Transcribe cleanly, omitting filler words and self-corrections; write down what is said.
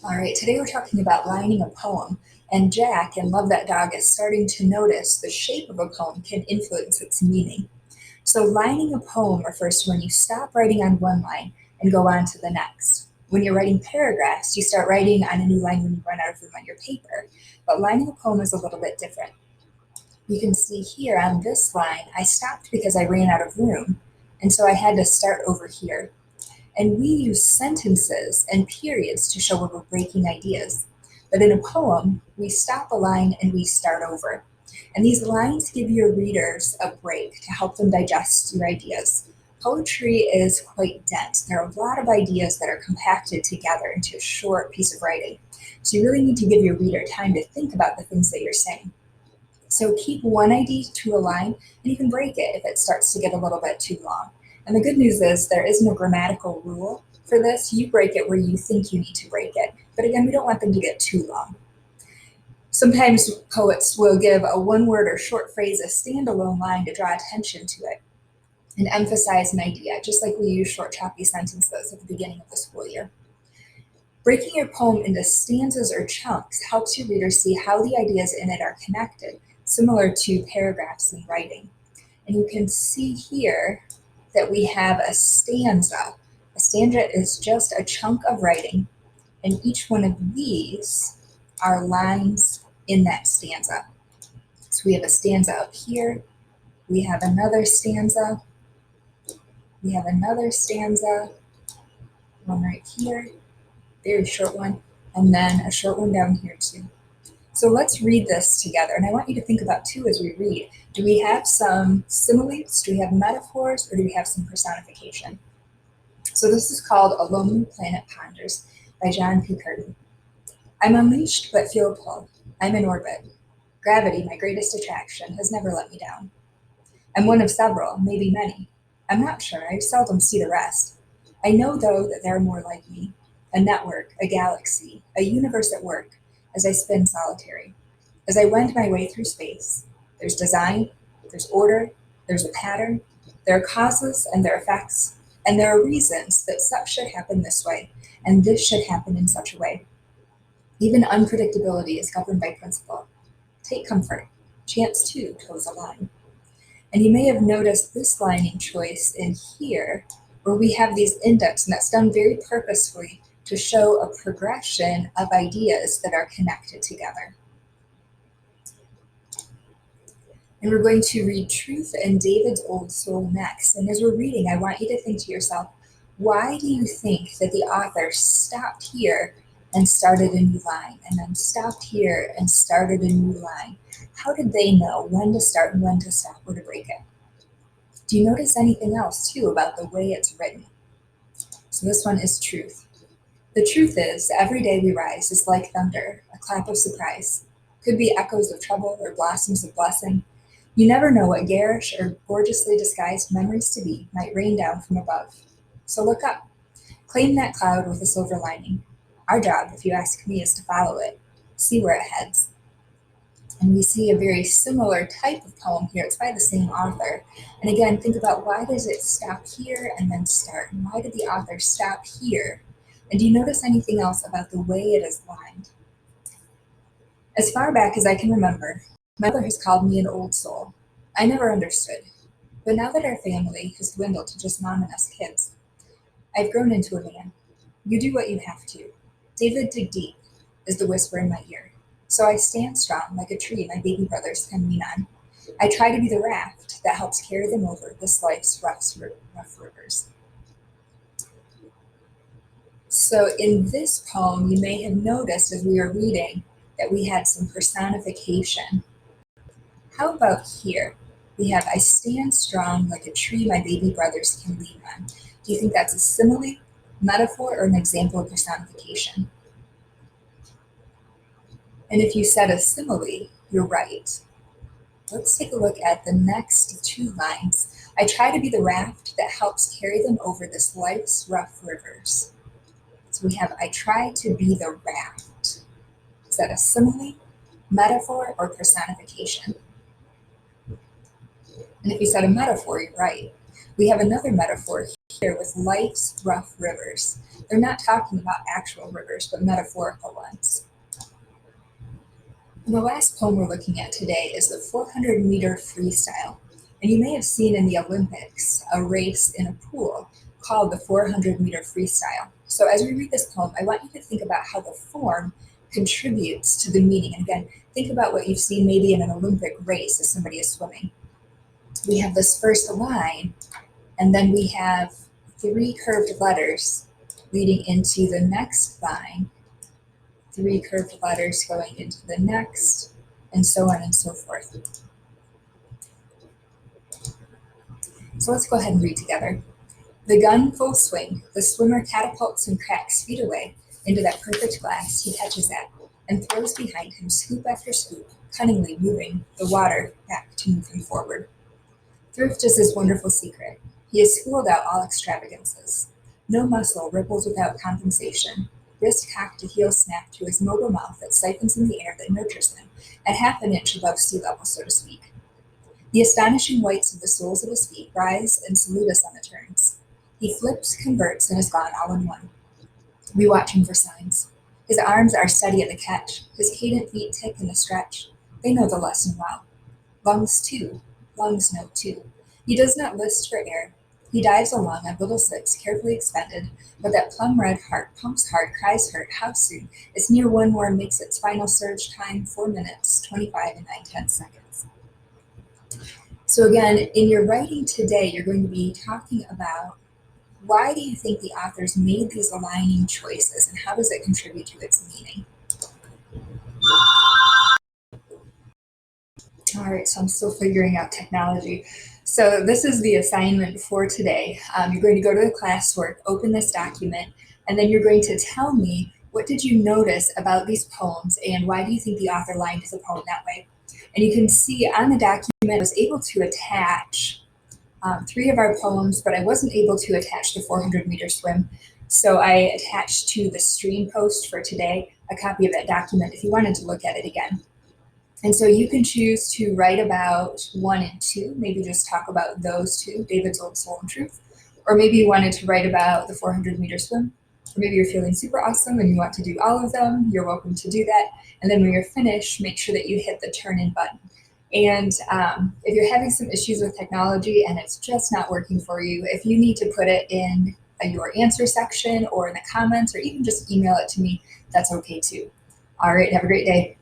All right, today we're talking about lining a poem, and Jack in Love That Dog is starting to notice the shape of a poem can influence its meaning. So, lining a poem refers to when you stop writing on one line and go on to the next. When you're writing paragraphs, you start writing on a new line when you run out of room on your paper. But lining a poem is a little bit different. You can see here on this line, I stopped because I ran out of room, and so I had to start over here. And we use sentences and periods to show where we're breaking ideas. But in a poem, we stop a line and we start over. And these lines give your readers a break to help them digest your ideas. Poetry is quite dense. There are a lot of ideas that are compacted together into a short piece of writing. So you really need to give your reader time to think about the things that you're saying. So keep one idea to a line, and you can break it if it starts to get a little bit too long. And the good news is there is no grammatical rule for this. You break it where you think you need to break it. But again, we don't want them to get too long. Sometimes poets will give a one word or short phrase a standalone line to draw attention to it and emphasize an idea, just like we use short, choppy sentences at the beginning of the school year. Breaking your poem into stanzas or chunks helps your readers see how the ideas in it are connected, similar to paragraphs in writing. And you can see here that we have a stanza. A stanza is just a chunk of writing, and each one of these are lines in that stanza. So we have a stanza up here, we have another stanza, we have another stanza, one right here, very short one, and then a short one down here too. So let's read this together. And I want you to think about too as we read. Do we have some similes? Do we have metaphors? Or do we have some personification? So this is called A Lonely Planet Ponders by John P. Curtin. I'm unleashed but feel pulled. I'm in orbit. Gravity, my greatest attraction, has never let me down. I'm one of several, maybe many. I'm not sure. I seldom see the rest. I know, though, that there are more like me. A network, a galaxy, a universe at work, as I spin solitary. As I wend my way through space, there's design, there's order, there's a pattern, there are causes and there are effects, and there are reasons that such should happen this way, and this should happen in such a way. Even unpredictability is governed by principle. Take comfort. Chance, too, toes a line. And you may have noticed this lining choice in here, where we have these indents, and that's done very purposefully to show a progression of ideas that are connected together. And we're going to read Truth and David's Old Soul next. And as we're reading, I want you to think to yourself, why do you think that the author stopped here and started a new line, and then stopped here and started a new line? How did they know when to start and when to stop or to break it? Do you notice anything else too about the way it's written? So this one is truth. The truth is, every day we rise is like thunder, a clap of surprise. Could be echoes of trouble or blossoms of blessing. You never know what garish or gorgeously disguised memories to be might rain down from above. So look up. Claim that cloud with a silver lining. Our job, if you ask me, is to follow it, see where it heads. And we see a very similar type of poem here. It's by the same author. And again, think about, why does it stop here and then start? And why did the author stop here? And do you notice anything else about the way it is lined? As far back as I can remember, my mother has called me an old soul. I never understood. But now that our family has dwindled to just mom and us kids, I've grown into a man. You do what you have to. David, dig deep, is the whisper in my ear. So I stand strong like a tree my baby brothers can lean on. I try to be the raft that helps carry them over this life's rough rivers. So in this poem, you may have noticed as we were reading that we had some personification. How about here? We have, I stand strong like a tree my baby brothers can lean on. Do you think that's a simile, metaphor, or an example of personification? And if you said a simile, you're right. Let's take a look at the next two lines. I try to be the raft that helps carry them over this life's rough rivers. So we have, I try to be the raft. Is that a simile, metaphor, or personification? And if you said a metaphor, you're right. We have another metaphor here with life's rough rivers. They're not talking about actual rivers, but metaphorical ones. And the last poem we're looking at today is the 400-meter freestyle. And you may have seen in the Olympics a race in a pool called the 400-meter freestyle. So as we read this poem, I want you to think about how the form contributes to the meaning. And again, think about what you've seen maybe in an Olympic race as somebody is swimming. We have this first line, and then we have 3 curved letters leading into the next line, 3 curved letters going into the next, and so on and so forth. So let's go ahead and read together. The gun full swing, the swimmer catapults and cracks feet away into that perfect glass he catches at, and throws behind him scoop after scoop, cunningly moving the water back to move him forward. Thrift is his wonderful secret. He has schooled out all extravagances. No muscle ripples without compensation. Wrist cocked to heel snap to his mobile mouth that siphons in the air that nurtures him, at half an inch above sea level, so to speak. The astonishing whites of the soles of his feet rise and salute us on the turns. He flips, converts, and is gone all in one. We watch him for signs. His arms are steady at the catch. His cadent feet tick in the stretch. They know the lesson well. Lungs too. Lungs know too. He does not list for air. He dives along on little sips, carefully expended, but that plum-red heart pumps hard, cries hurt, how soon? It's near one more makes its final surge time 4 minutes, 25 and 9/10 seconds. So again, in your writing today, you're going to be talking about why do you think the authors made these aligning choices and how does it contribute to its meaning? All right, so I'm still figuring out technology. So this is the assignment for today. You're going to go to the classwork, open this document, and then you're going to tell me what did you notice about these poems and why do you think the author lined the poem that way? And you can see on the document I was able to attach 3 of our poems, but I wasn't able to attach the 400-meter swim. So I attached to the stream post for today a copy of that document if you wanted to look at it again. And so you can choose to write about 1 and 2, maybe just talk about those 2, David's Old Soul and Truth. Or maybe you wanted to write about the 400-meter swim. Or maybe you're feeling super awesome and you want to do all of them. You're welcome to do that. And then when you're finished, make sure that you hit the turn in button. And if you're having some issues with technology and it's just not working for you, if you need to put it in your answer section or in the comments or even just email it to me, that's okay too. All right, have a great day.